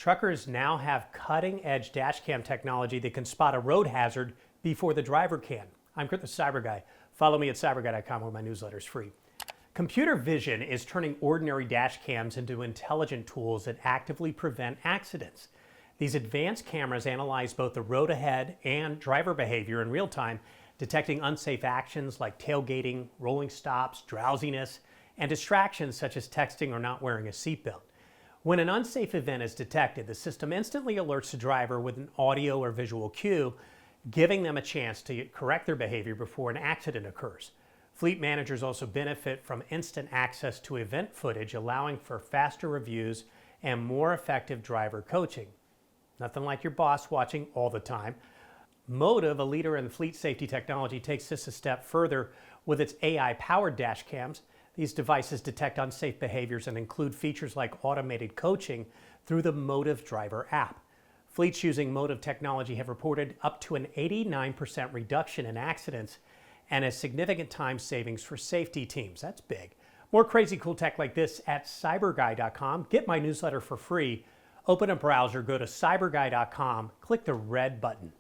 Truckers now have cutting-edge dashcam technology that can spot a road hazard before the driver can. I'm Kurt the Cyber Guy. Follow me at cyberguy.com where my newsletter is free. Computer vision is turning ordinary dashcams into intelligent tools that actively prevent accidents. These advanced cameras analyze both the road ahead and driver behavior in real time, detecting unsafe actions like tailgating, rolling stops, drowsiness, and distractions such as texting or not wearing a seatbelt. When an unsafe event is detected, the system instantly alerts the driver with an audio or visual cue, giving them a chance to correct their behavior before an accident occurs. Fleet managers also benefit from instant access to event footage, allowing for faster reviews and more effective driver coaching. Nothing like your boss watching all the time. Motive, a leader in fleet safety technology, takes this a step further with its AI-powered dashcams. These devices detect unsafe behaviors and include features like automated coaching through the Motive Driver app. Fleets using Motive technology have reported up to an 89% reduction in accidents and a significant time savings for safety teams. That's big. More crazy cool tech like this at cyberguy.com. Get my newsletter for free. Open a browser, go to cyberguy.com, click the red button.